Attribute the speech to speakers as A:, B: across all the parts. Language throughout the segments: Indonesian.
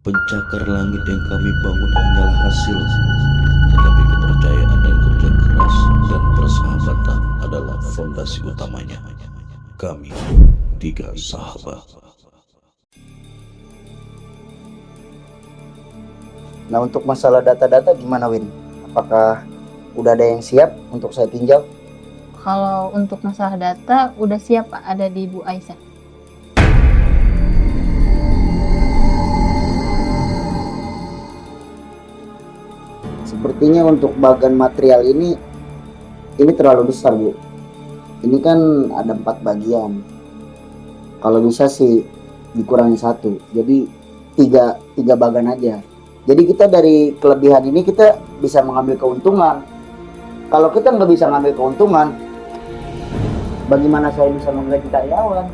A: Pencakar langit yang kami bangun hanyalah hasil, tetapi kepercayaan dan kerja keras dan persahabatan adalah fondasi utamanya. Kami tiga sahabat.
B: Nah, untuk masalah data-data gimana, Win? Apakah udah ada yang siap untuk saya tinjau?
C: Kalau untuk masalah data udah siap Pak, ada di Bu Aisyah.
B: Sepertinya untuk bagian material ini terlalu besar, Bu. Ini kan ada 4 bagian. Kalau bisa sih dikurangi satu. Jadi tiga bagian aja. Jadi kita dari kelebihan ini kita bisa mengambil keuntungan. Kalau kita nggak bisa ngambil keuntungan, bagaimana saya bisa menggaji karyawan?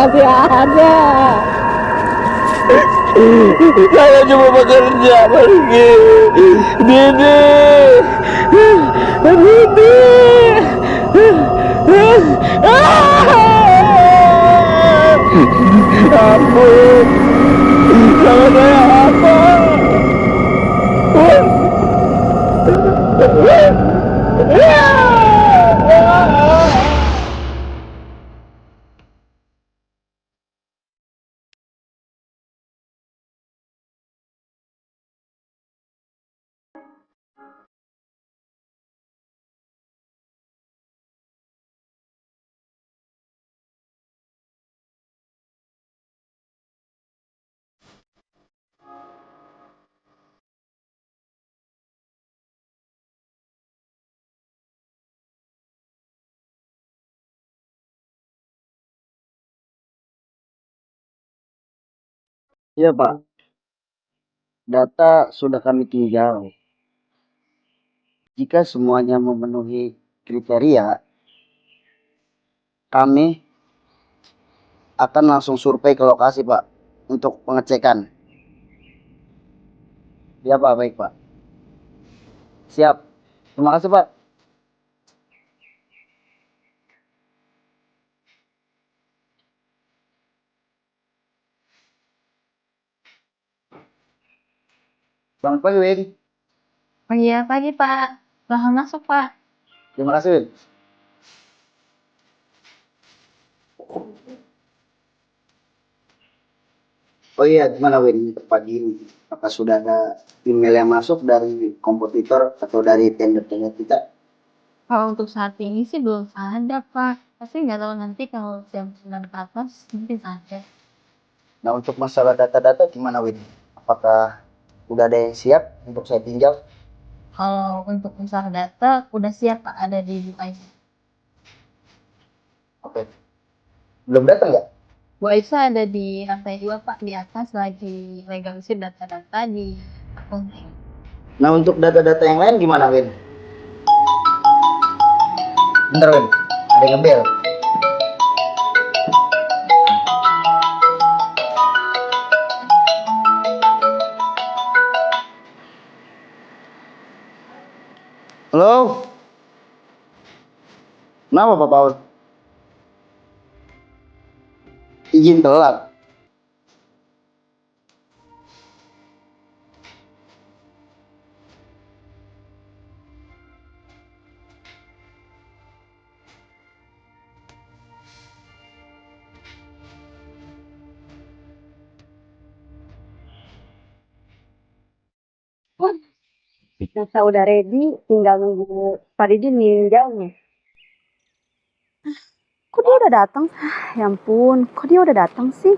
D: Masih ada. Saya cuma bekerja pergi. Didi. Didi. Ampun. Sama saya apa?
B: Iya, Pak. Data sudah kami tinjau. Jika semuanya memenuhi kriteria, kami akan langsung survei ke lokasi, Pak, untuk pengecekan. Ya, Pak, baik, Pak. Siap. Terima kasih, Pak. Selamat pagi, Win.
C: Iya pagi Pak, silahkan masuk Pak.
B: Terima kasih, Win. Oh iya, gimana, Win, untuk pagi ini? Apakah sudah ada email yang masuk dari kompetitor atau dari tender-tender kita?
C: Kalau untuk saat ini sih belum ada Pak, pasti nggak tahu nanti kalau jam 9 ke atas mungkin ada.
B: Nah, untuk masalah data-data gimana, Win? Apakah udah ada yang siap untuk saya tinjau?
C: Kalau untuk masalah data udah siap Pak, ada di Bu Aisyah.
B: Oke. Belum datang ya?
C: Bu Aisyah ada di lantai 2 Pak, di atas lagi legalisir data-data di accounting.
B: Nah, untuk data-data yang lain gimana, Win? Bentar, Win. Ada yang ngebel. Halo? Kenapa, Pak Paul? Izin telat.
E: Nasa udah ready, tinggal nunggu Pak Didi ninjaunya. Kok dia udah datang? Ya ampun, kok dia udah datang sih?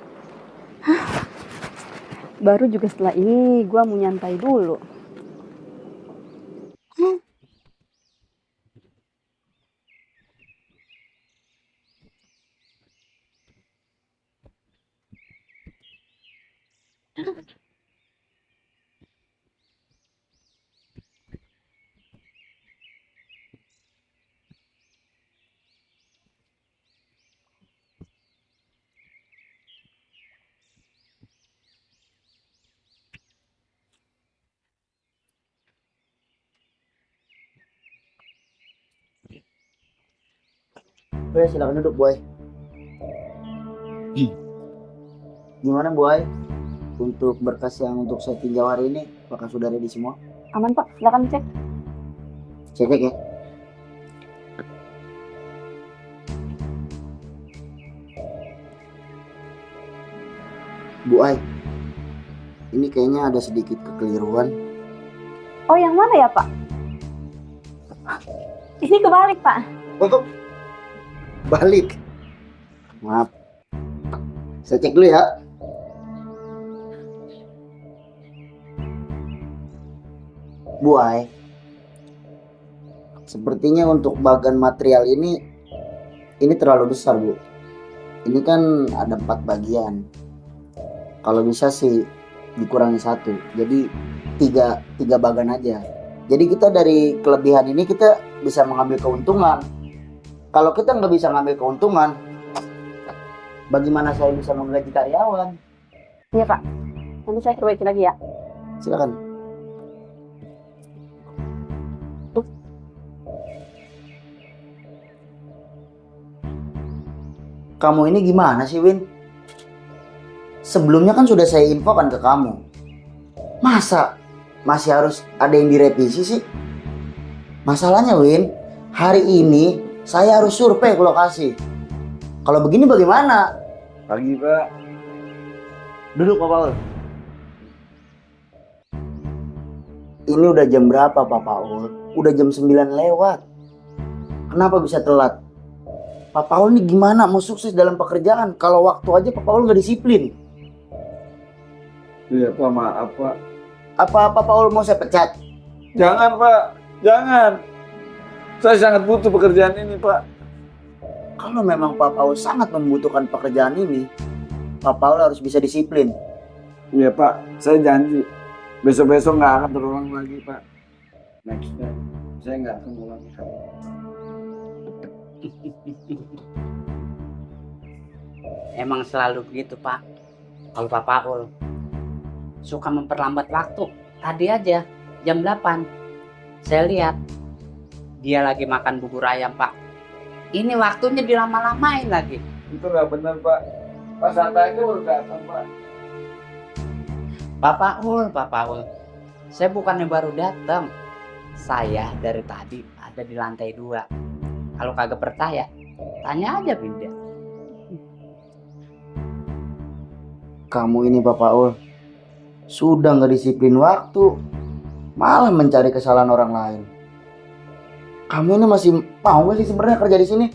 E: Baru juga setelah ini gue mau nyantai dulu.
B: Boy, silakan duduk, Boy. Gimana, Boy? Untuk berkas yang untuk saya tinjau hari ini, apakah sudah ready semua?
E: Aman Pak, silakan cek.
B: Cek ya. Bu Ai, ini kayaknya ada sedikit kekeliruan.
E: Oh yang mana ya Pak? Ini kebalik Pak.
B: Oh, balik. Maaf. Saya cek dulu ya. Bu Ai, sepertinya untuk bagian material ini terlalu besar, Bu. Ini kan ada 4 bagian. Kalau bisa sih dikurangi 1. Jadi tiga bagian aja. Jadi kita dari kelebihan ini kita bisa mengambil keuntungan. Kalau kita nggak bisa ngambil keuntungan, bagaimana saya bisa menggaji karyawan?
E: Iya Pak, nanti saya perbaiki lagi ya.
B: Silakan. Kamu ini gimana sih, Win? Sebelumnya kan sudah saya infokan ke kamu. Masa masih harus ada yang direvisi sih? Masalahnya, Win, hari ini saya harus survei ke lokasi. Kalau begini bagaimana?
D: Pagi, Pak.
B: Duduk, Pak Paul. Ini udah jam berapa, Pak Paul? Udah jam 9 lewat. Kenapa bisa telat? Pak Paul ini gimana mau sukses dalam pekerjaan kalau waktu aja Pak Paul nggak disiplin?
D: Iya, Pak, maaf, Pak.
B: Apa Pak Paul mau saya pecat?
D: Jangan, Pak. Jangan. Saya sangat butuh pekerjaan ini, Pak.
B: Kalau memang Pak Paul sangat membutuhkan pekerjaan ini, Pak Paul harus bisa disiplin.
D: Iya, Pak. Saya janji. Besok-besok nggak akan terulang lagi, Pak. Next time. Saya nggak akan ulangi, Pak.
F: Emang selalu begitu Pak. Kalau Pak Paul suka memperlambat waktu. Tadi aja jam 8 saya lihat dia lagi makan bubur ayam Pak. Ini waktunya dilama-lamain lagi.
D: Itu nggak benar, Pak. Pak Santai itu baru datang, Pak.
F: Pak Paul, saya bukannya baru datang. Saya dari tadi ada di lantai 2. Kalau kagak percaya, tanya aja Binda.
B: Kamu ini Pak Paul sudah nggak disiplin waktu, malah mencari kesalahan orang lain. Kamu ini masih mau nggak sih sebenarnya kerja di sini?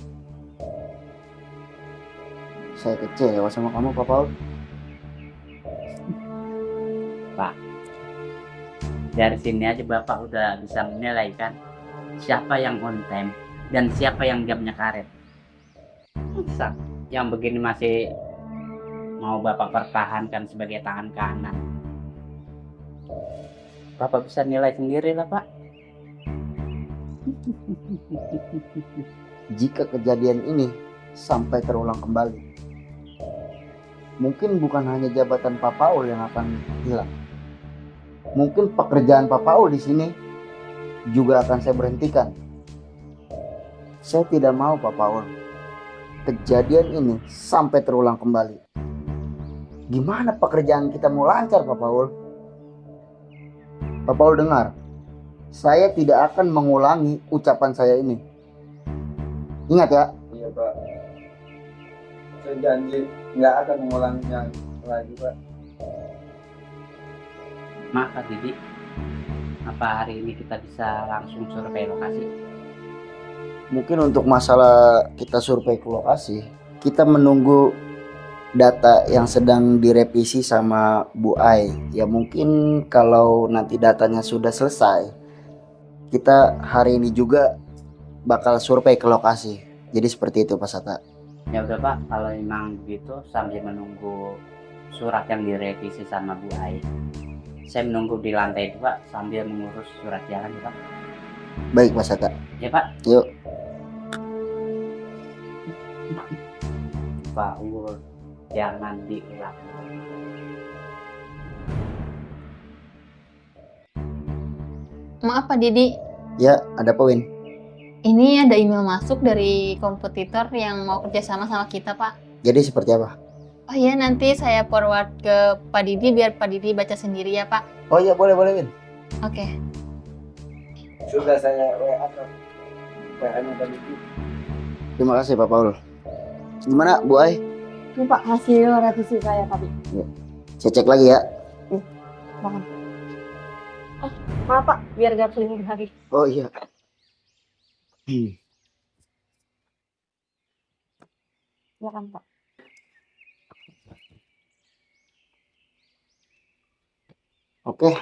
B: Saya kecewa sama kamu, Pak Paul.
F: Pak, dari sini aja Bapak udah bisa menilai kan siapa yang on time dan siapa yang jamnya karet. Masa yang begini masih mau Bapak pertahankan sebagai tangan kanan? Bapak bisa nilai sendiri lah Pak.
B: Jika kejadian ini sampai terulang kembali, mungkin bukan hanya jabatan Pak Paul yang akan hilang. Mungkin pekerjaan Pak Paul di sini juga akan saya berhentikan. Saya tidak mau Pak Paul kejadian ini sampai terulang kembali. Gimana pekerjaan kita mau lancar Pak Paul? Pak Paul dengar, saya tidak akan mengulangi ucapan saya ini. Ingat ya.
D: Iya, Pak. Saya janji nggak akan mengulanginya lagi, Pak.
F: Maaf Pak Didi, Apa hari ini kita bisa langsung survei lokasi?
B: Mungkin untuk masalah kita survei ke lokasi, kita menunggu data yang sedang direvisi sama Bu Ai. Ya mungkin kalau nanti datanya sudah selesai, kita hari ini juga bakal survei ke lokasi. Jadi seperti itu Pak Sata.
F: Ya udah Pak, kalau memang begitu sambil menunggu surat yang direvisi sama Bu Ai, saya menunggu di lantai 2 sambil mengurus surat jalan ya Pak.
B: Baik Pak Sata.
F: Ya Pak.
B: Yuk.
F: Pak Ul, jangan diulang.
C: Maaf Pak Didi,
B: Ya, ada apa Win?
C: ini ada email masuk dari kompetitor yang mau kerjasama sama kita Pak.
B: Jadi seperti apa?
C: Oh iya, nanti saya forward ke Pak Didi biar Pak Didi baca sendiri ya Pak.
B: Oh iya, boleh Win.
C: Oke.
D: Sudah saya WA ke WA-nya tadi.
B: Terima kasih Pak Paul. Gimana Bu Ai?
E: Ini Pak hasil revisi saya tadi.
B: Saya cek lagi ya.
E: Mohon. Oh, maaf Pak, biar gak keliling lagi.
B: Oh iya.
E: Ya kan Pak.
B: Oke.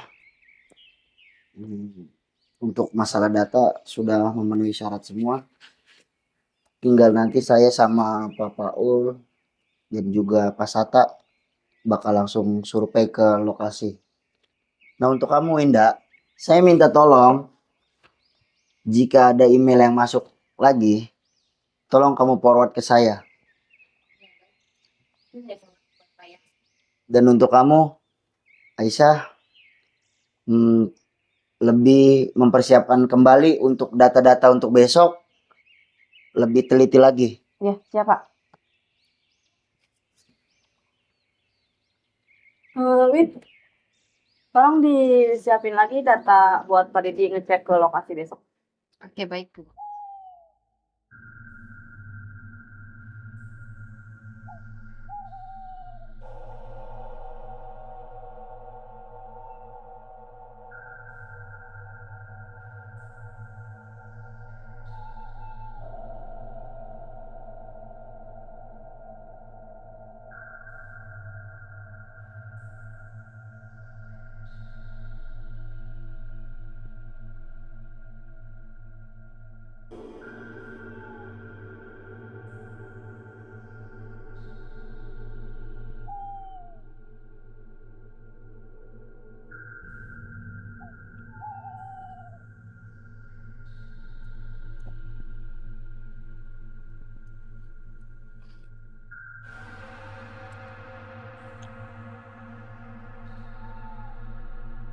B: Untuk masalah data sudah memenuhi syarat semua. Tinggal nanti saya sama Pak Paul dan juga Pak Sata bakal langsung survei ke lokasi. Nah untuk kamu Indah, saya minta tolong jika ada email yang masuk lagi, tolong kamu forward ke saya. Dan untuk kamu Aisyah, lebih mempersiapkan kembali untuk data-data untuk besok, lebih teliti lagi.
E: Ya, siap Pak. Win, tolong disiapin lagi data buat Pak Didi ngecek ke lokasi besok.
C: Oke, baik Bu.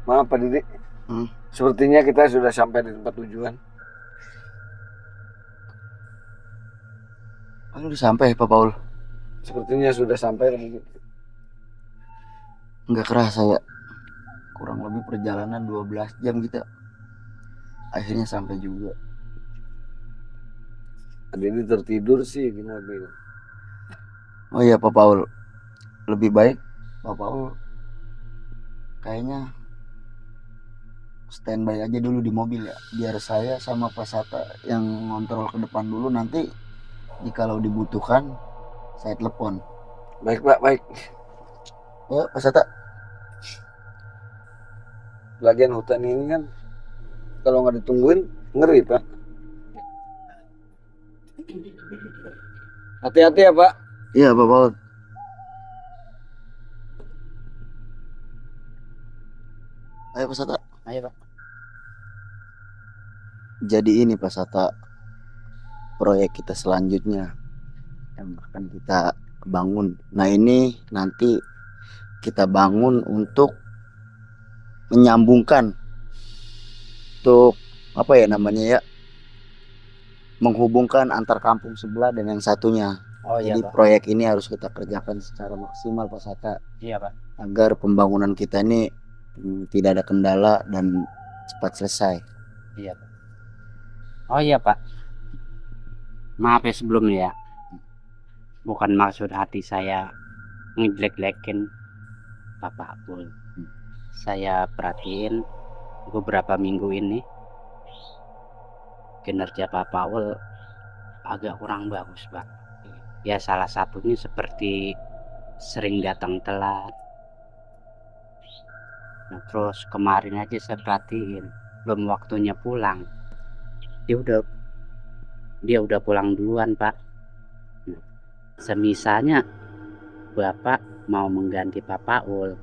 D: Maaf Pak Didi. Sepertinya kita sudah sampai di tempat tujuan.
B: Udah sampai Pak Paul.
D: Sepertinya sudah sampai Pak Didi.
B: Nggak kerasa ya. Kurang lebih perjalanan 12 jam kita. Akhirnya sampai juga.
D: Pak Didi tertidur sih di mobil.
B: Oh iya Pak Paul. Lebih baik Pak Paul kayaknya standby aja dulu di mobil ya. Biar saya sama Pak Sata yang ngontrol ke depan dulu, nanti jikalau dibutuhkan saya telepon.
D: Baik Pak, baik.
B: Ya Pak Sata.
D: Lagian hutan ini kan kalau nggak ditungguin ngeri Pak. Hati-hati ya Pak.
B: Iya Pak Paul. Ayo Pak Sata.
F: Ayo Pak.
B: Jadi ini Pak Sata, proyek kita selanjutnya yang akan kita bangun. Nah ini nanti kita bangun untuk menyambungkan, untuk apa ya namanya ya, menghubungkan antar kampung sebelah dan yang satunya.
F: Oh iya
B: Jadi
F: Pak.
B: proyek ini harus kita kerjakan secara maksimal Pak Sata,
F: Iya Pak.
B: agar pembangunan kita ini tidak ada kendala dan cepat selesai.
F: Iya Pak. Oh iya Pak. Maaf ya sebelumnya ya. Bukan maksud hati saya ngejelek-jelekin Bapak Abul. Saya perhatiin beberapa minggu ini kinerja Pak Paul agak kurang bagus, Pak. Ya salah satunya seperti sering datang telat. Nah, terus kemarin aja saya perhatiin belum waktunya pulang. Dia udah pulang duluan, Pak. Nah, semisalnya Bapak mau mengganti Pak Paul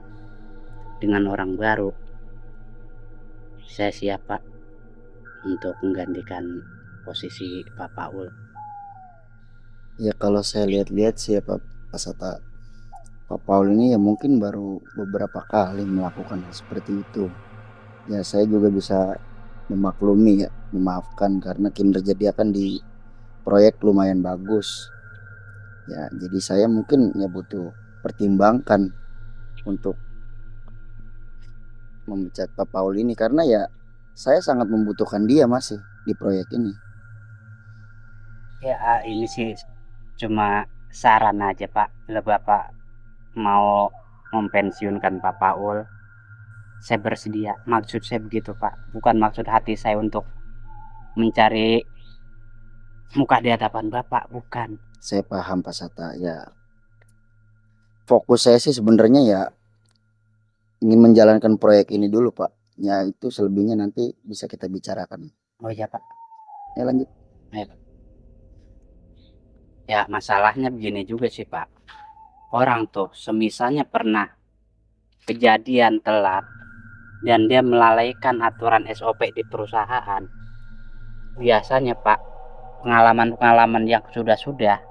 F: dengan orang baru, saya siap, Pak, untuk menggantikan posisi Pak Paul.
B: Ya kalau saya lihat-lihat sih ya Pak Sata, Pak Paul ini ya mungkin baru beberapa kali melakukan hal seperti itu. Ya saya juga bisa memaklumi ya, memaafkan karena kinerja dia kan di proyek lumayan bagus. Ya jadi saya mungkin ya butuh pertimbangkan untuk memecat Pak Paul ini karena ya saya sangat membutuhkan dia masih di proyek ini.
F: Ya ini sih cuma saran aja, Pak. Bila Bapak mau mempensiunkan Pak Paul, saya bersedia. Maksud saya begitu, Pak. Bukan maksud hati saya untuk mencari muka di hadapan Bapak, bukan.
B: Saya paham Pak Sata, ya fokus saya sih sebenarnya ya ingin menjalankan proyek ini dulu Pak. Ya itu selebihnya nanti bisa kita bicarakan.
F: Oh iya, Pak.
B: Ya lanjut.
F: Ayo, Pak. Ya masalahnya begini juga sih, Pak. Orang tuh semisalnya pernah kejadian telat dan dia melalaikan aturan SOP di perusahaan, biasanya, Pak, pengalaman-pengalaman yang sudah-sudah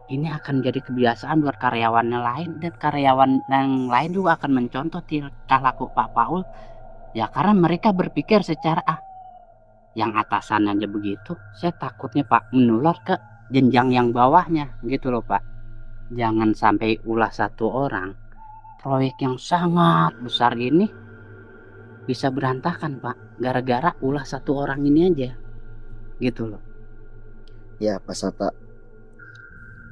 F: ini akan jadi kebiasaan buat karyawannya lain, dan karyawan yang lain juga akan mencontoh tingkah laku Pak Paul. Ya karena mereka berpikir secara yang atasannya aja begitu, saya takutnya, Pak, menular ke jenjang yang bawahnya gitu loh, Pak. Jangan sampai ulah satu orang, proyek yang sangat besar ini bisa berantakan, Pak, gara-gara ulah satu orang ini aja gitu loh.
B: Ya Pak Sata,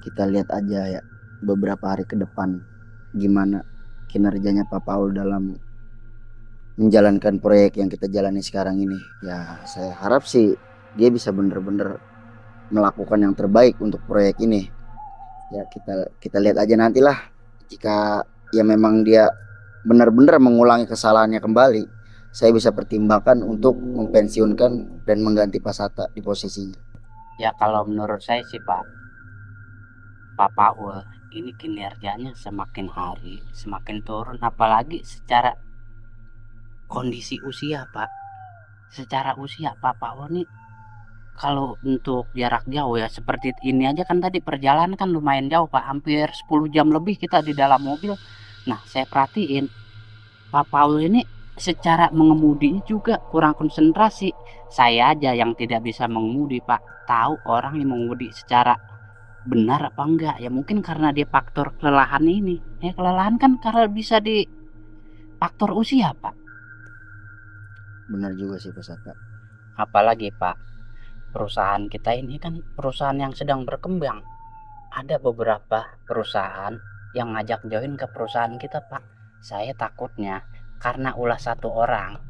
B: kita lihat aja ya beberapa hari ke depan gimana kinerjanya Pak Paul dalam menjalankan proyek yang kita jalani sekarang ini. Ya saya harap sih dia bisa bener-bener melakukan yang terbaik untuk proyek ini. Ya kita lihat aja nantilah, jika ya memang dia benar-benar mengulangi kesalahannya kembali, saya bisa pertimbangkan untuk mempensiunkan dan mengganti Pak Sata di posisinya.
F: Ya kalau menurut saya sih, Pak Paul ini kinerjanya semakin hari semakin turun, apalagi secara kondisi usia, Pak. Secara usia Pak Paul nih, kalau untuk jarak jauh ya seperti ini aja kan, tadi perjalanan kan lumayan jauh, Pak, hampir 10 jam lebih kita di dalam mobil. Nah saya perhatiin Pak Paul ini secara mengemudinya juga kurang konsentrasi. Saya aja yang tidak bisa mengemudi, Pak, tahu orang yang mengemudi secara benar apa enggak. Ya mungkin karena dia faktor kelelahan ini. Ya kelelahan kan karena bisa di faktor usia, Pak.
B: Benar juga sih Pak Sata.
F: Apalagi, Pak, perusahaan kita ini kan perusahaan yang sedang berkembang. Ada beberapa perusahaan yang ngajak join ke perusahaan kita, Pak. Saya takutnya karena ulah satu orang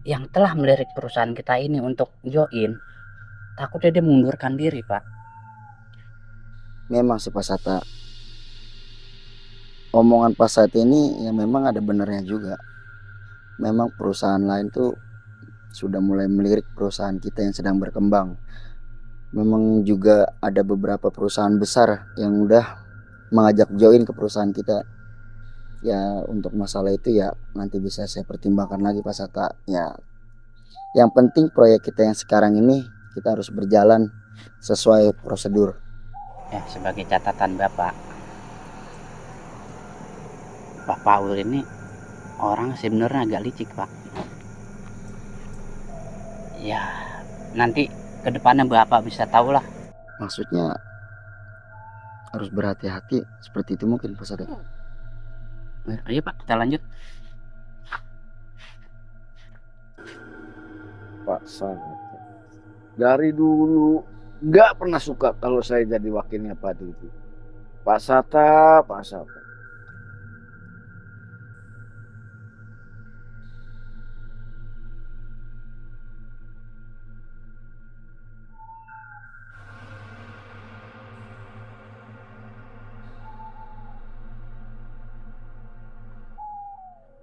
F: yang telah melirik perusahaan kita ini untuk join, takutnya dia mengundurkan diri, Pak.
B: Memang sih Pak Sata, omongan Pak Sata ini ya memang ada benernya juga. Memang perusahaan lain tuh sudah mulai melirik perusahaan kita yang sedang berkembang. Memang juga ada beberapa perusahaan besar yang udah mengajak join ke perusahaan kita. Ya untuk masalah itu ya nanti bisa saya pertimbangkan lagi Pak Sata. Ya yang penting proyek kita yang sekarang ini kita harus berjalan sesuai prosedur.
F: Ya sebagai catatan Bapak, Pak Paul ini orang sebenarnya agak licik, Pak. Ya nanti kedepannya Bapak bisa tahu lah.
B: Maksudnya harus berhati-hati seperti itu mungkin Pak Sata.
F: Ayo Pak, kita lanjut.
D: Pak Sata dari dulu nggak pernah suka kalau saya jadi wakilnya Pak Didi. Pak Sata.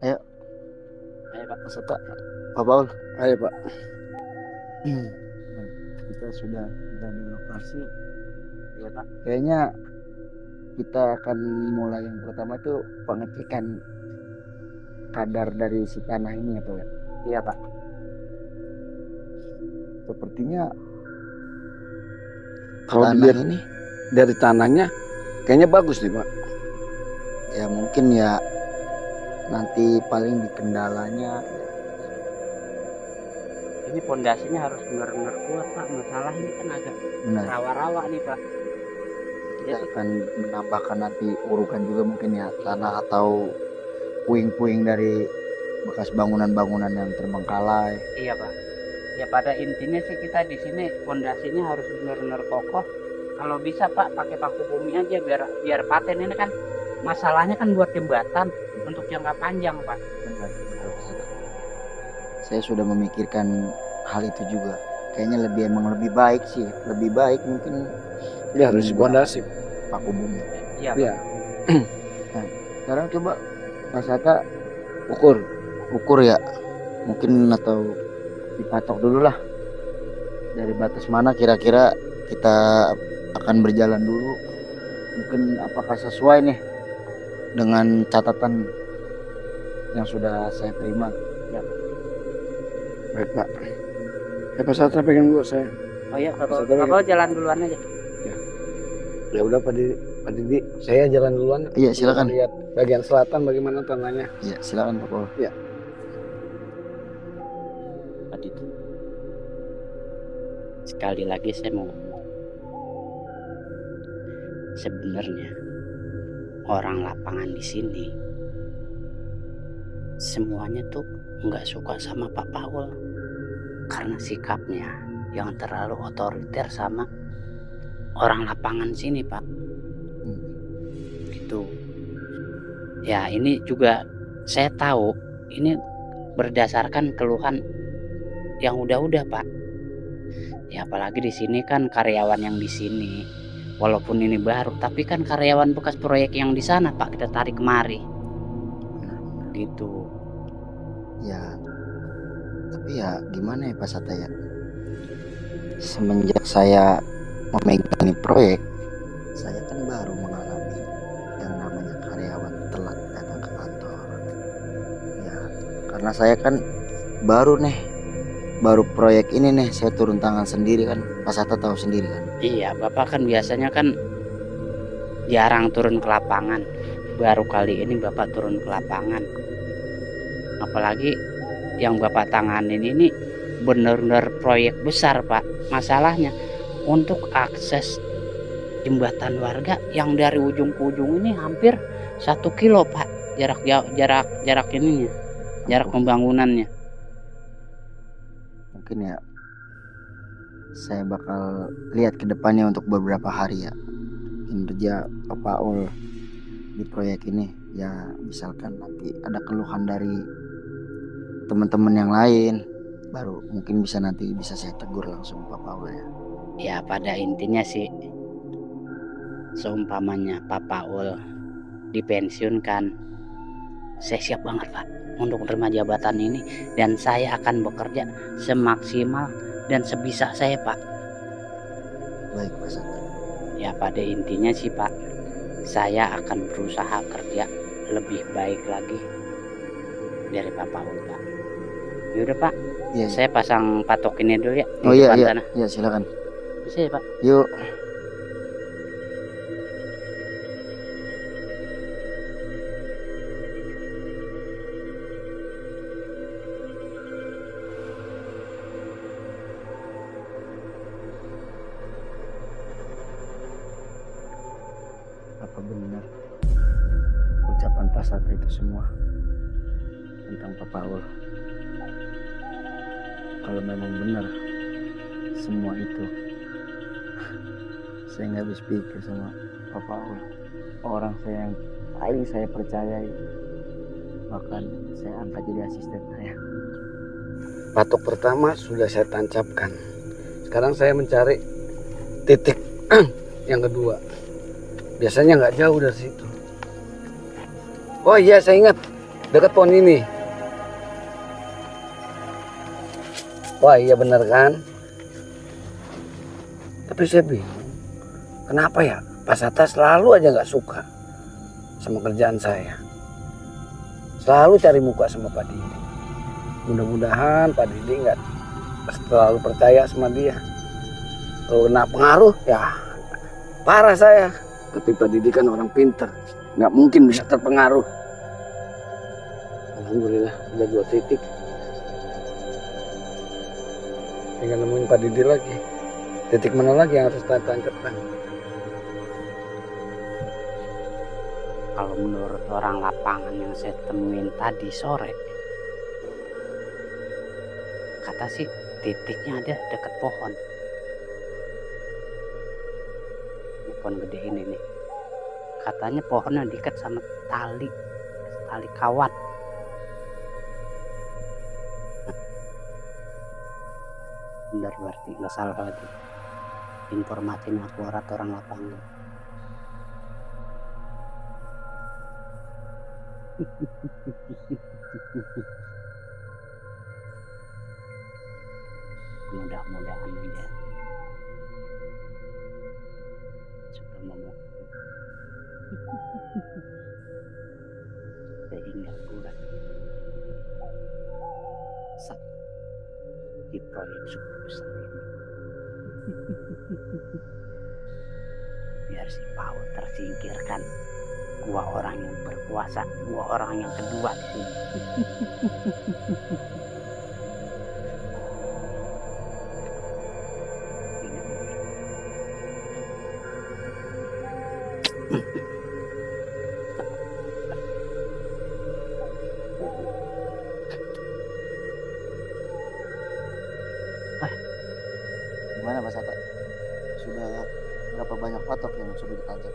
F: Ayo Pak.
B: Pasata, Pak Paul.
D: Ayo Pak.
B: Kita sudah di lokasi.
F: Iya Pak.
B: Kayaknya kita akan mulai yang pertama itu pengecekan kadar dari si tanah ini ya Pak ya.
F: Iya Pak.
B: Sepertinya
D: Kalau
B: tanah
D: dilihat
B: ini
D: dari tanahnya kayaknya bagus nih Pak.
B: ya mungkin ya nanti paling di kendalanya
F: Ini pondasinya harus benar-benar kuat Pak. Masalah ini kan agak
B: benar.
F: rawa-rawa nih Pak.
B: Kita akan menambahkan nanti urukan juga mungkin ya tanah atau puing-puing dari bekas bangunan-bangunan yang terbengkalai.
F: Iya Pak. Ya pada intinya sih kita di sini pondasinya harus benar-benar kokoh. Kalau bisa Pak pakai paku bumi aja biar paten ini kan masalahnya kan buat jembatan untuk jangka panjang Pak.
B: Benar, betul. Saya sudah memikirkan hal itu juga. Kayaknya lebih baik sih, lebih baik mungkin
D: Ya harus pondasi.
B: paku bumi.
F: Iya Pak.
D: Iya.
B: Nah, sekarang coba Mas Hatta
D: Ukur.
B: ya, mungkin atau dipatok dulu lah dari batas mana kira-kira kita akan berjalan dulu. Mungkin apakah sesuai nih dengan catatan yang sudah saya terima.
D: Baik Pak. Pak Satra pegang dulu saya.
F: Oh iya Bapak,
D: Satu lagi.
F: Bapak jalan duluan aja.
D: Ya udah Pak Didi, saya jalan duluan.
B: Iya silakan.
D: Lihat bagian selatan bagaimana tanahnya.
B: Iya silakan Pak Paul.
F: Pak Didi. Sekali lagi saya mau ngomong. Sebenarnya orang lapangan di sini semuanya tuh nggak suka sama Pak Paul karena sikapnya yang terlalu otoriter sama orang lapangan sini Pak. Gitu. Ya ini juga saya tahu ini berdasarkan keluhan yang udah-udah Pak. Ya apalagi di sini kan karyawan yang di sini, walaupun ini baru, tapi kan karyawan bekas proyek yang di sana Pak kita tarik kemari. Gitu.
B: Ya, tapi ya gimana ya Pak Sata ya? Semenjak saya memegang ini proyek, saya kan baru mengalami yang namanya karyawan telat datang ke kantor. Ya, karena saya kan baru proyek ini nih, saya turun tangan sendiri kan. Pak Sata tahu sendiri kan.
F: Iya, Bapak kan biasanya kan jarang turun ke lapangan. Baru kali ini Bapak turun ke lapangan. Apalagi yang Bapak tanganin ini benar-benar proyek besar Pak. Masalahnya untuk akses jembatan warga yang dari ujung ke ujung ini hampir 1 kilo Pak. Jarak ininya, jarak pembangunannya.
B: Mungkin ya saya bakal lihat ke depannya untuk beberapa hari ya kinerja Pak Paul di proyek ini. Ya misalkan nanti ada keluhan dari teman-teman yang lain, baru mungkin bisa saya tegur langsung Pak Paul ya.
F: Ya pada intinya sih seumpamanya Pak Paul dipensiunkan, saya siap banget Pak untuk menerima jabatan ini dan saya akan bekerja semaksimal dan sebisa saya Pak.
B: Baik Pak Sata.
F: Ya pada intinya sih Pak, saya akan berusaha kerja lebih baik lagi dari Pak Paul Pak. Yaudah Pak,
B: Iya.
F: saya pasang patok ini dulu ya di
B: Oh iya
F: depan
B: iya.
F: sana.
B: Iya silakan.
F: Bisa ya Pak?
B: Yuk. Apa benar ucapan Pak Sata itu semua tentang Pak Paul? Kalau memang benar semua itu, saya nggak habis pikir sama Pak Paul, orang saya yang paling saya percayai, bahkan saya angkat jadi asisten saya.
D: Patok pertama sudah saya tancapkan. Sekarang saya mencari titik yang kedua. Biasanya nggak jauh dari situ. Oh iya saya ingat. Dekat pohon ini. Wah iya bener kan? Tapi saya bingung, kenapa ya Pak Satta selalu aja nggak suka sama kerjaan saya. Selalu cari muka sama Pak Didi. Mudah-mudahan Pak Didi nggak terlalu percaya sama dia. Kalau kena pengaruh ya parah saya. Tapi Pak Didi kan orang pinter, nggak mungkin bisa terpengaruh. Alhamdulillah udah 2 titik. Tinggal nemuin Pak Didi lagi. Titik mana lagi yang harus saya tancapkan?
F: Kalau menurut orang lapangan yang saya temuin tadi sore, kata sih titiknya ada dekat pohon. Ini pohon gede ini nih. Katanya pohonnya diikat sama tali kawat. Benar berarti nggak salah lagi. Informasinya akurat orang lapangan. Mudah-mudahan aja sudah memukul sehingga akurat sak di proyek super besar ini. Biar si Paul tersingkirkan. Gua orang yang berkuasa, gua orang yang kedua di sini.
B: Gimana Pak Satta? Sudah berapa banyak patok yang sudah ditancap?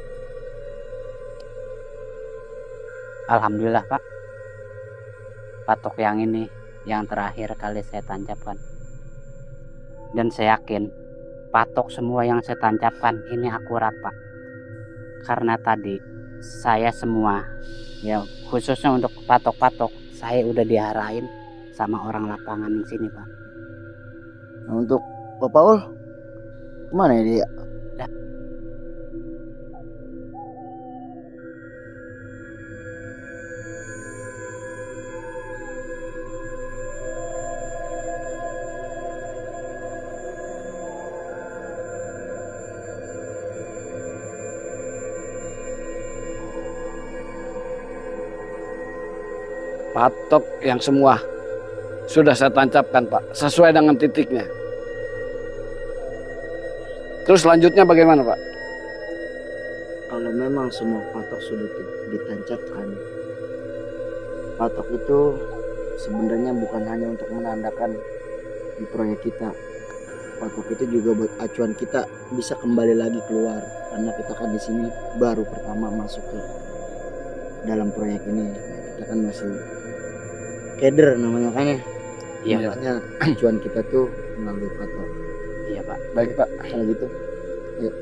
F: Alhamdulillah Pak. Patok yang ini yang terakhir kali saya tancapkan. Dan saya yakin patok semua yang saya tancapkan ini akurat Pak. Karena tadi saya semua, ya khususnya untuk patok-patok, saya udah diarahin sama orang lapangan di sini Pak.
B: Nah, untuk Pak Paul, kemana ya dia?
D: Patok yang semua sudah saya tancapkan Pak, sesuai dengan titiknya. Terus selanjutnya bagaimana Pak?
B: Kalau memang semua patok sudah ditancapkan, patok itu sebenarnya bukan hanya untuk menandakan di proyek kita. Patok itu juga buat acuan kita bisa kembali lagi keluar, karena kita kan di sini baru pertama masuk ke dalam proyek ini. Kita kan masih keder namanya kan ya.
F: Iya Pak.
B: Makanya acuan kita tuh melalui patok.
F: Iya Pak.
D: Baik Pak.
B: Kalau gitu, yuk.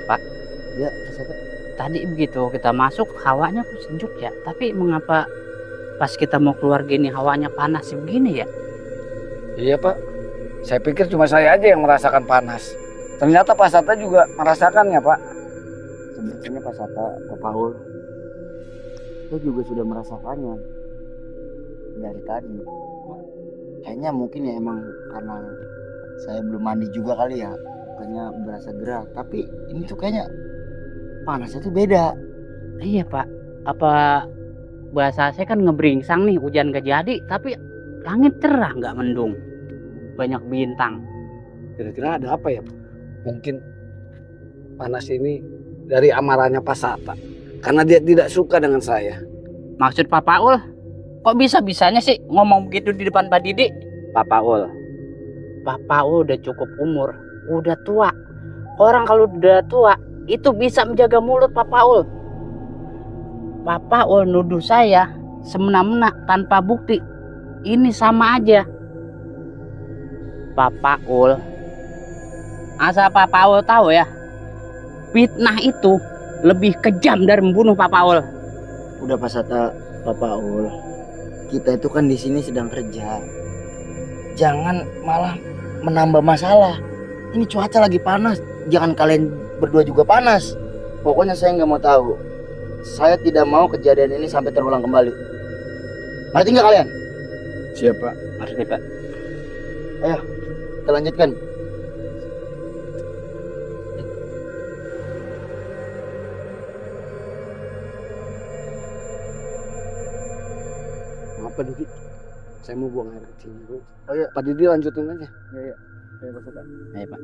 F: Pak.
B: Ya, Pak Satta.
F: Tadi begitu kita masuk hawanya sejuk ya. Tapi mengapa pas kita mau keluar gini hawanya panas begini ya?
D: Iya Pak. Saya pikir cuma saya aja yang merasakan panas. Ternyata Pak Satta juga merasakannya Pak.
B: Sebenarnya Pak Satta, Pak Paul, saya juga sudah merasakannya dari tadi. Kayaknya mungkin ya emang karena saya belum mandi juga kali ya, makanya berasa gerah. Tapi ini tuh kayaknya panasnya tuh beda.
F: Iya Pak. Apa bahasa saya kan ngeberingsang nih, hujan gak jadi, tapi langit cerah nggak mendung, banyak bintang.
D: Kira-kira ada apa ya Pak? Mungkin panas ini dari amarahnya Pak Satta. Karena dia tidak suka dengan saya.
F: Maksud Pak Paul, kok bisa-bisanya sih ngomong begitu di depan Pak Didi? Pak Paul udah cukup umur, udah tua. Orang kalau udah tua itu bisa menjaga mulut Pak Paul. Pak Paul nuduh saya semena-mena tanpa bukti. Ini sama aja. Pak Paul, asal Pak Paul tahu ya, Fitnah itu lebih kejam dari membunuh Pak Paul.
B: Udah Pak Sata, Pak Paul. Kita itu kan di sini sedang kerja. Jangan malah menambah masalah. Ini cuaca lagi panas. Jangan kalian berdua juga panas. Pokoknya saya nggak mau tahu. Saya tidak mau kejadian ini sampai terulang kembali. Ngerti nggak kalian?
D: Siap Pak.
F: Ngerti Pak?
B: Ayo, kita lanjutkan.
D: Maaf Pak Didi, saya mau buang air kecil dulu.
B: Oh iya.
D: Pak Didi lanjutin aja.
B: Iya.
D: Ayo Pak Sata.
F: Ayo Pak.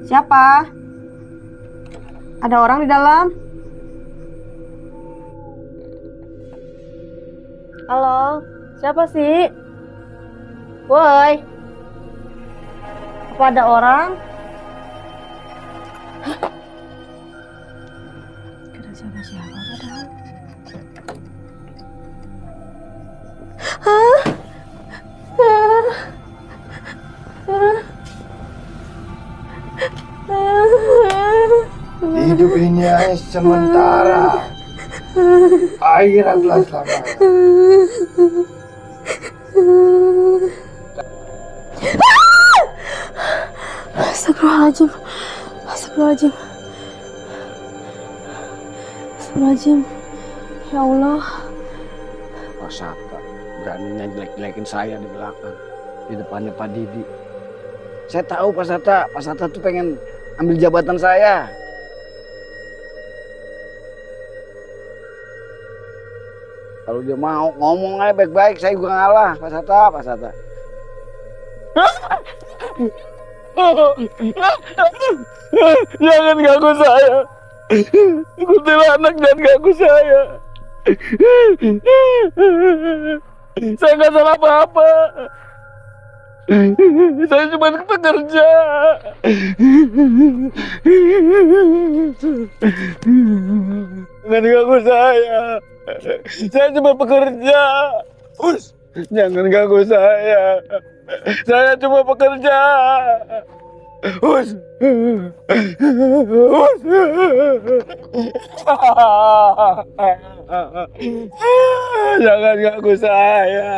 E: Siapa? Ada orang di dalam? Halo, siapa sih? Woi. Apa ada orang? Kira siapa-siapa padahal.
D: Hidup ini hanya sementara. Akhir adalah selamanya.
E: Astagfirullahaladzim. Astagfirullahaladzim. Astagfirullahaladzim. Ya Allah.
D: Pak Sata beraninya jelek-jelekin saya di belakang, di depannya Pak Didi. Saya tahu Pak Sata tuh pengen ambil jabatan saya. Kalau dia mau ngomong aja baik-baik, saya juga ngalah, Pak Sata. Jangan ganggu saya. Kuntilanak jangan ganggu saya. Saya nggak salah apa-apa. Saya cuma pekerja. Jangan ganggu saya. Saya cuma pekerja. Jangan ganggu saya. Saya cuma pekerja. Jangan ganggu saya.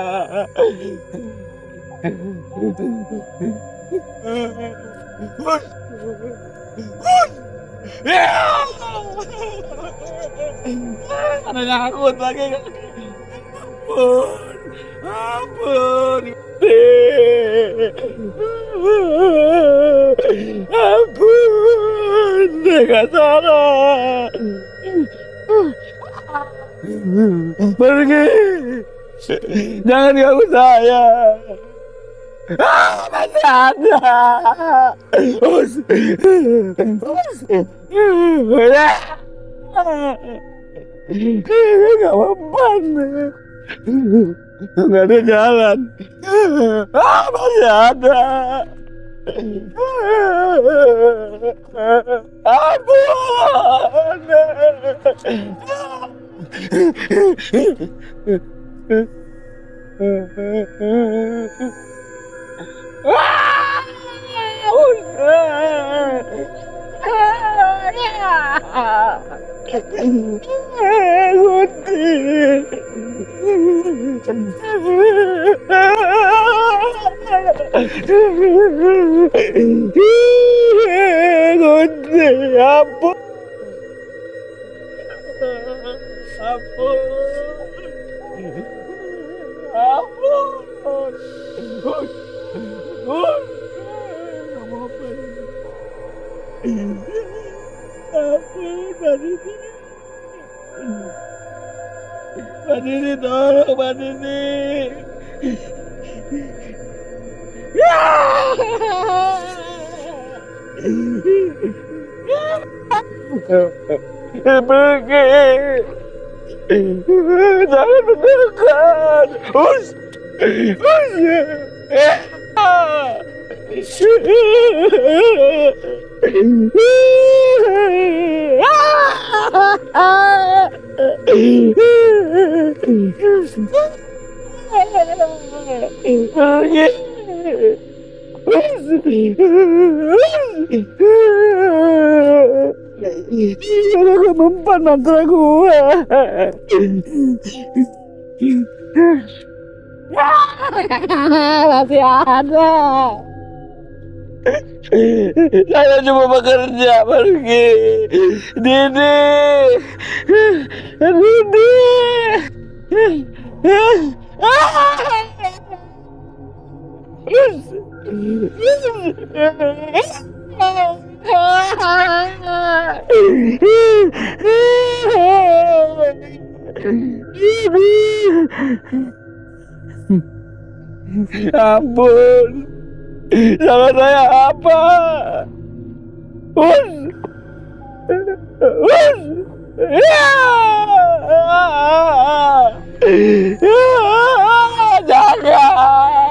D: Ada nyangkut lagi. Ampun. Ampun, saya nggak salah. Pergi, jangan ganggu saya. Masih ada. Nggak mempan. Nggak ada jalan. Masih ada. Ampun. Jangan mendekat. Aku mempan mantra gua. Masih ada. Saya cuma bekerja pergi. Didi. Ampun, salah saya apa? Jangan.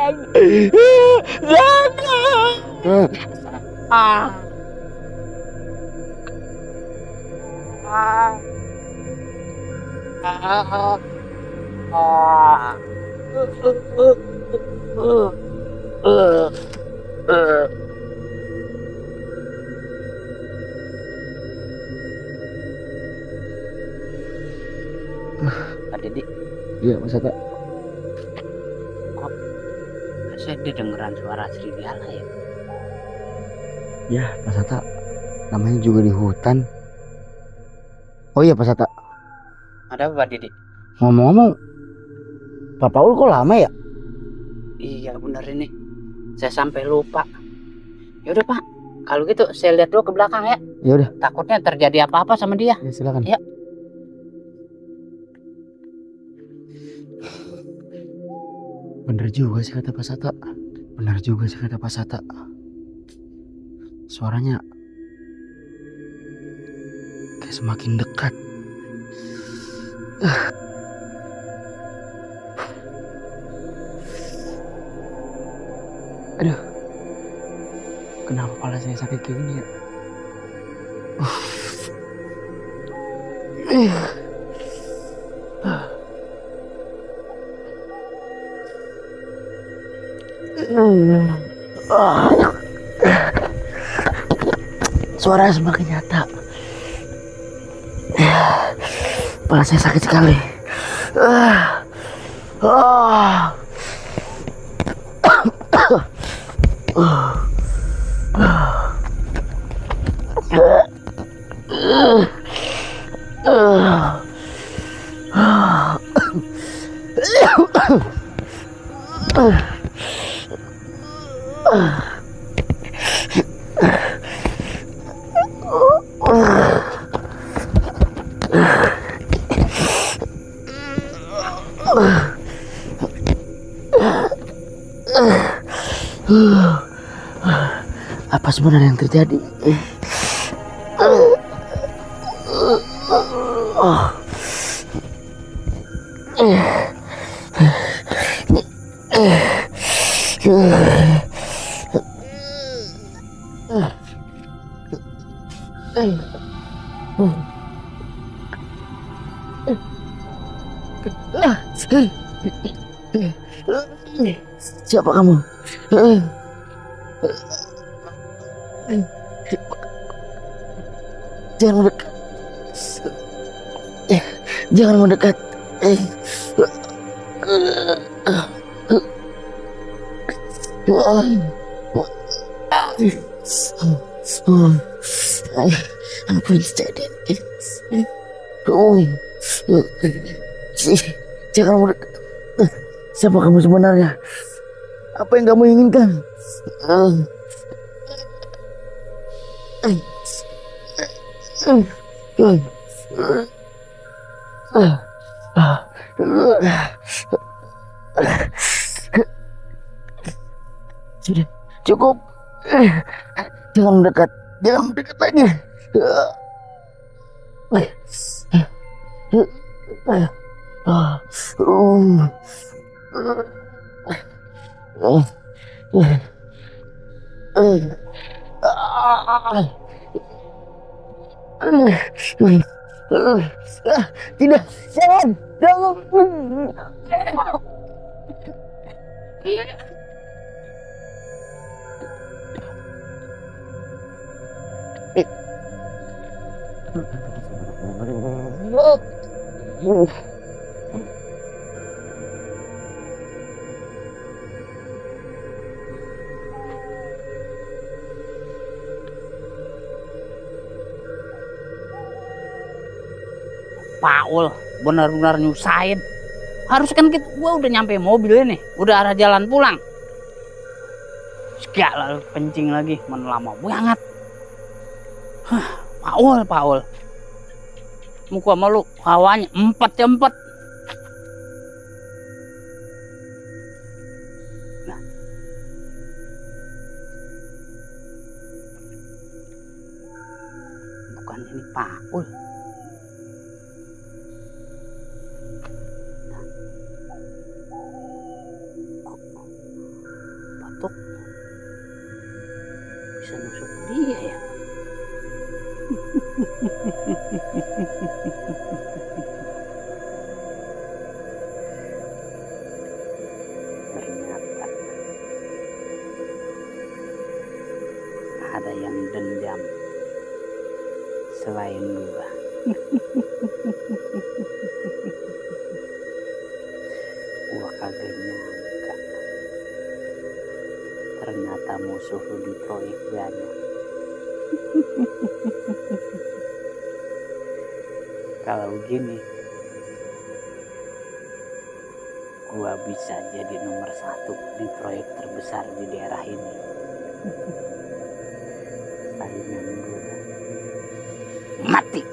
F: Pak Didi,
B: Iya, Mas Hatta.
F: saya dengeran suara serigala ya.
B: Ya, Mas Hatta. Namanya juga di hutan. Oh iya, Mas Hatta.
F: Ada apa Pak Didi?
B: Ngomong-ngomong, Pak Paul kok lama ya?
F: Iya bener ini, saya sampai lupa. Yaudah Pak, kalau gitu saya lihat dulu ke belakang ya.
B: Ya udah,
F: Takutnya terjadi apa-apa sama dia.
B: ya silakan.
F: Ya.
B: Bener juga sih kata Pak Sata. Bener juga sih kata Pak Sata. Suaranya kayak semakin dekat. Aduh, kenapa kepala saya sakit kayak gini ya? Suara semakin nyata. Kepala saya sakit sekali. Apa sebenarnya yang terjadi? Siapa kamu? Jangan mendekat. Jangan mendekat. Apa yang terjadi? Jangan mendekat. Siapa kamu sebenarnya? Apa yang kamu inginkan? Sudah cukup. Jangan mendekat. Jangan mendekat lagi. Tidak, jangan.
F: Paul benar-benar nyusahin. Harus kan gua udah nyampe mobil ini, udah arah jalan pulang. Segala kencing lagi, mana lama banget. Paul. Muka malu, hawanya empet. Nah. Bukan ini Paul. Batuk bisa nusuk dia ya. Ternyata ada yang dendam selain gua. Gua kagak nyangka ternyata musuh lu di proyek banyak. Kalau gini gua bisa jadi nomor 1 di proyek terbesar di daerah ini. Saingan gua mati.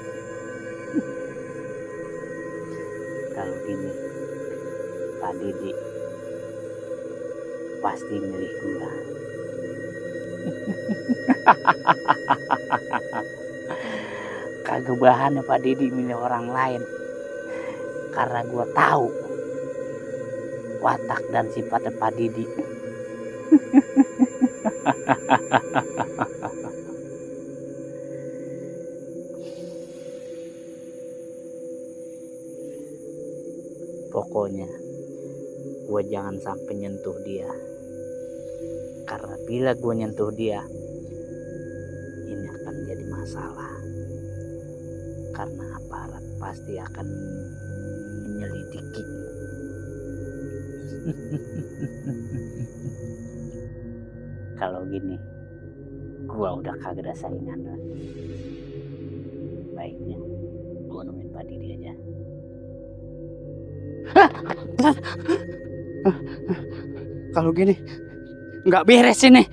F: Kalau gini Pak Didi pasti milih gua. Kagak bahannya Pak Didi milih orang lain, karena gua tahu watak dan sifatnya Pak Didi. Pokoknya gua jangan sampai nyentuh dia, karena bila gua nyentuh dia ini akan jadi masalah, karena aparat pasti akan menyelidiki. Kalau gini gua udah kagak ada saingan lagi. Baiknya gua nemuin Pak Didi aja. Kalau gini nggak beres ini,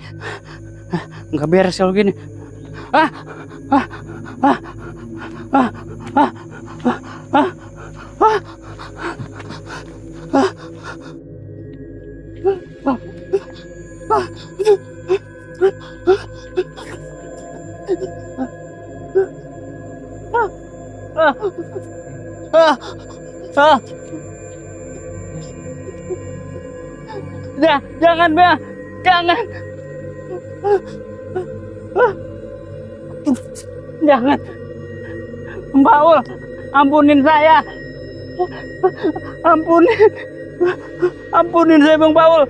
F: nggak beres kalau gini. Jangan, Bang. Jangan. Jangan. Mbak Ul, ampunin saya. Ampunin.
D: Ampunin saya Bang Paul.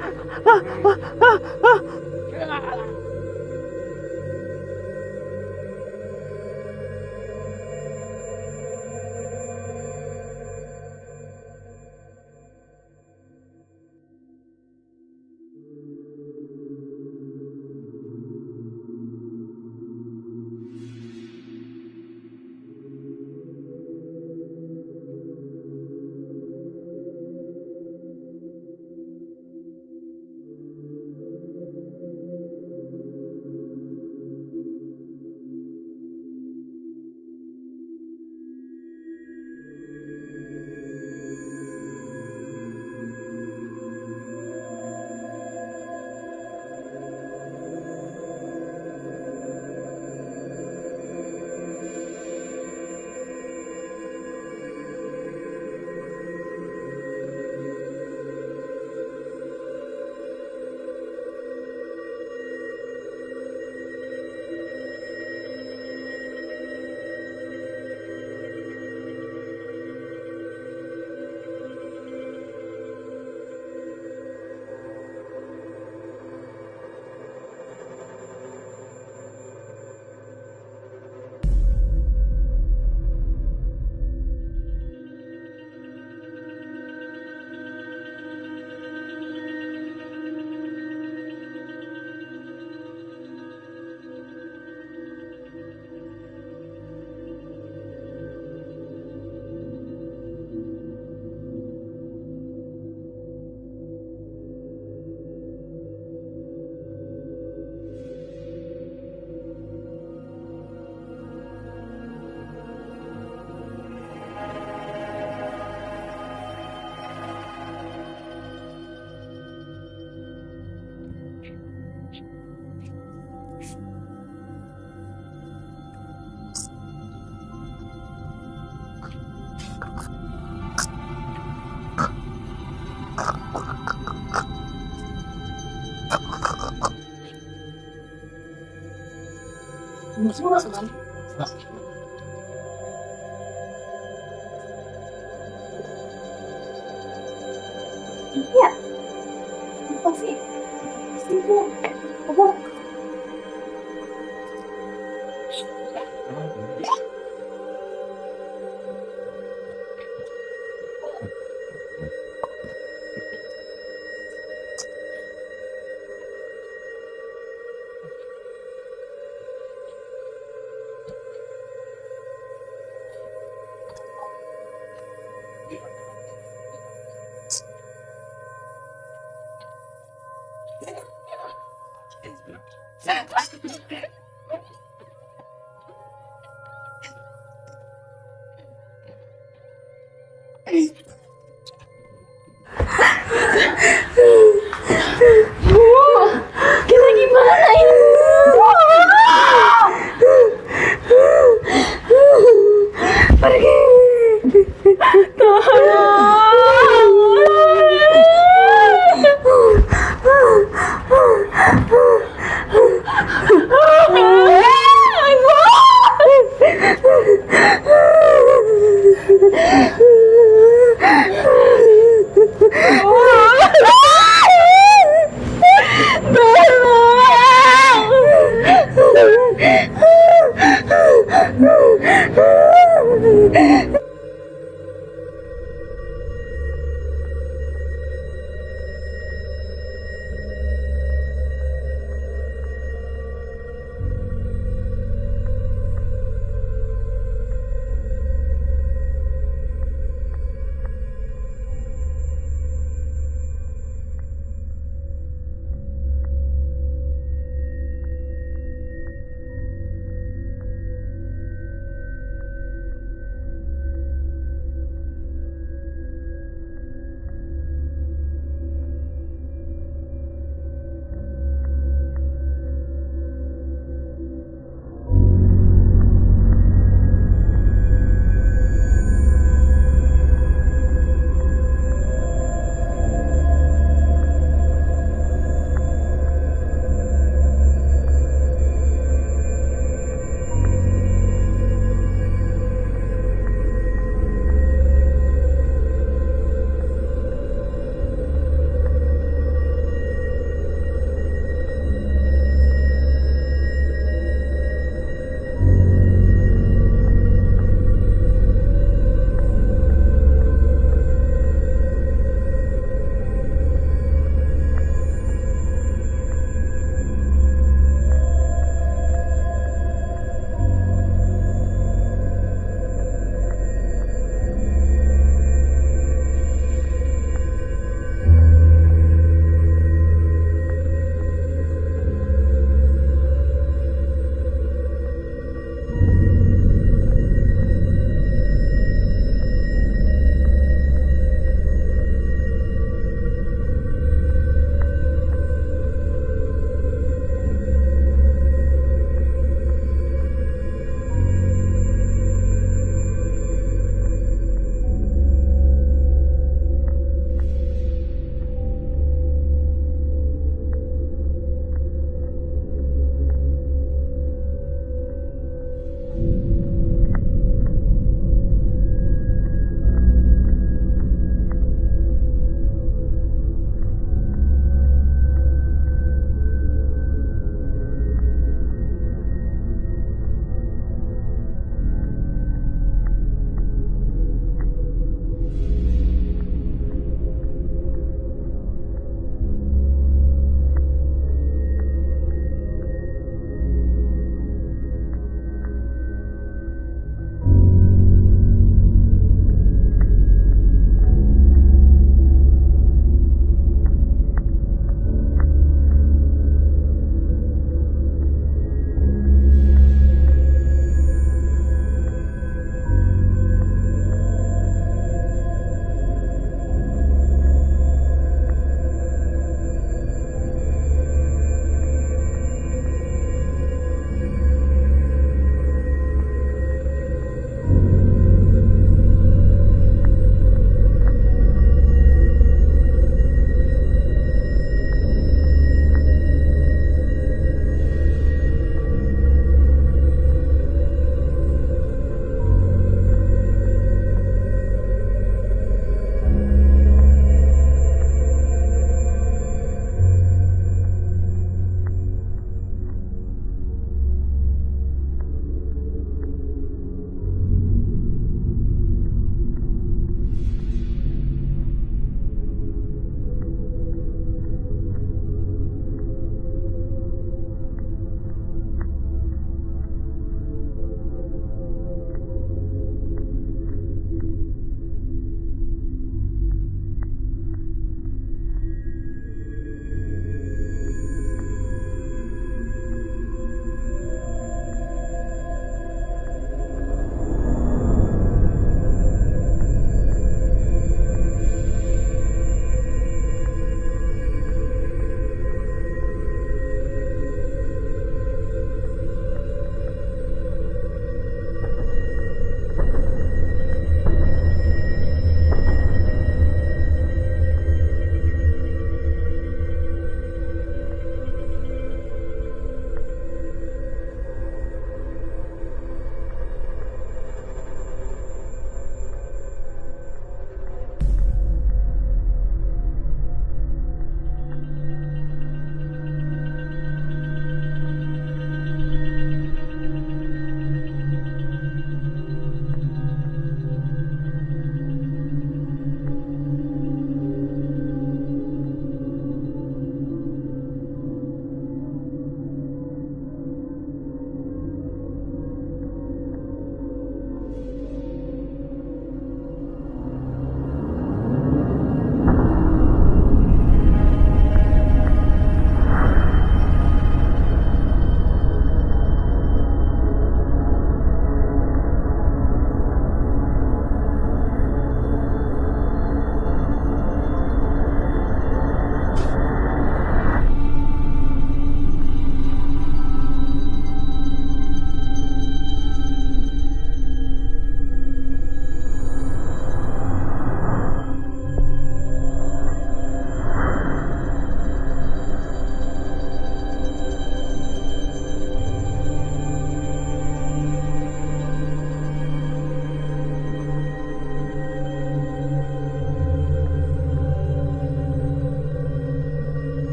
E: Iya, apa sih? Sibuk. Apa?